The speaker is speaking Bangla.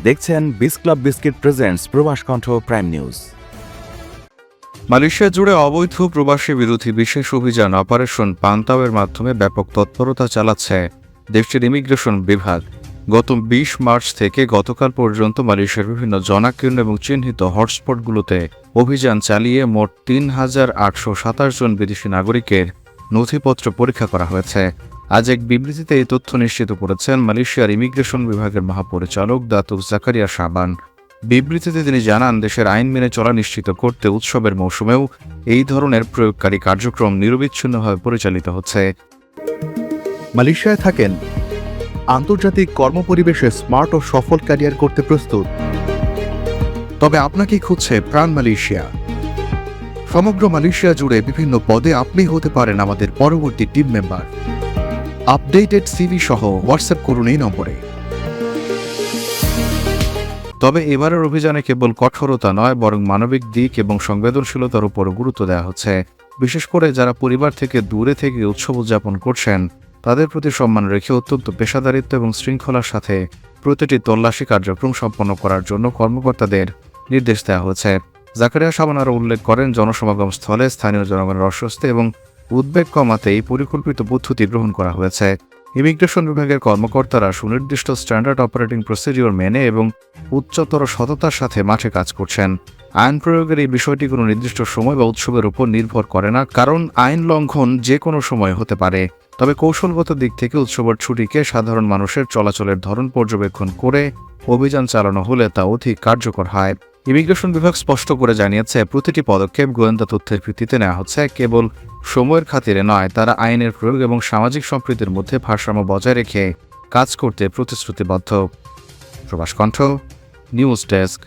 দেখছেন বিস ক্লাব বিস্কিট প্রেজেন্টস প্রবাস কণ্ঠ প্রাইম নিউজ। মালয়েশিয়া জুড়ে অবৈধ প্রবাসী বিরোধী বিশেষ অভিযান অপারেশন পান্তাওয়ের মাধ্যমে ব্যাপক তৎপরতা চালাচ্ছে দেশটির ইমিগ্রেশন বিভাগ। গত ২০ মার্চ থেকে গতকাল পর্যন্ত মালয়েশিয়ার বিভিন্ন জনাকীর্ণ এবং চিহ্নিত হটস্পটগুলোতে অভিযান চালিয়ে মোট ৩,৮২৭ জন বিদেশি নাগরিকের নথিপত্র পরীক্ষা করা হয়েছে। আজ এক বিবৃতিতে এই তথ্য নিশ্চিত করেছেন মালয়েশিয়ার ইমিগ্রেশন বিভাগের মহাপরিচালক দাতুক জাকারিয়া শাবান। বিবৃতিতে তিনি জানান, দেশের আইন মেনে চলা নিশ্চিত করতে উৎসবের মৌসুমেও এই ধরনের প্রয়োগকারী কার্যক্রম নিরবিচ্ছিন্নভাবে পরিচালিত হচ্ছে। মালয়েশিয়ায় থাকেন, আন্তর্জাতিক কর্মপরিবেশে স্মার্ট ও সফল ক্যারিয়ার করতে প্রস্তুত, তবে আপনাকে খুঁজছে প্রাণ মালয়েশিয়া। সমগ্র মালয়েশিয়া জুড়ে বিভিন্ন পদে আপনি হতে পারেন আমাদের পরবর্তী টিম মেম্বার। আপডেটেড সিভি সহ হোয়াটসঅ্যাপ করুন এই নম্বরে। তবে এবারের অভিযানে কেবল কঠোরতা নয়, বরং মানবিক দিক এবং সংবেদনশীলতার উপর গুরুত্ব দেওয়া হচ্ছে। বিশেষ করে যারা পরিবার থেকে দূরে থেকে উৎসব উদযাপন করছেন, তাদের প্রতি সম্মান রেখে অত্যন্ত পেশাদারিত্ব এবং শৃঙ্খলার সাথে প্রতিটি তল্লাশি কার্যক্রম সম্পন্ন করার জন্য কর্মকর্তাদের নির্দেশ দেওয়া হয়েছে। জাকারিয়া শাবান আরও উল্লেখ করেন, জনসমাগম স্থলে স্থানীয় জনগণের অস্বস্তি এবং উদ্বেগ কমাতে এই পরিকল্পিত পদ্ধতি গ্রহণ করা হয়েছে। ইমিগ্রেশন বিভাগের কর্মকর্তারা সুনির্দিষ্ট স্ট্যান্ডার্ড অপারেটিং প্রসিডিওর মেনে এবং উচ্চতর সততার সাথে মাঠে কাজ করছেন। আইন প্রয়োগের এই বিষয়টি কোনো নির্দিষ্ট সময় বা উৎসবের উপর নির্ভর করে না, কারণ আইন লঙ্ঘন যে কোনো সময় হতে পারে। তবে কৌশলগত দিক থেকে উৎসবের ছুটিকে সাধারণ মানুষের চলাচলের ধরন পর্যবেক্ষণ করে অভিযান চালানো হলে তা অধিক কার্যকর হয়। ইমিগ্রেশন বিভাগ স্পষ্ট করে জানিয়েছে, প্রতিটি পদক্ষেপ গোয়েন্দা তথ্যের ভিত্তিতে নেওয়া হচ্ছে, কেবল সময়ের খাতিরে নয়। তারা আইনের প্রয়োগ এবং সামাজিক সম্প্রীতির মধ্যে ভারসাম্য বজায় রেখে কাজ করতে প্রতিশ্রুতিবদ্ধ। প্রবাস কণ্ঠ নিউজ ডেস্ক।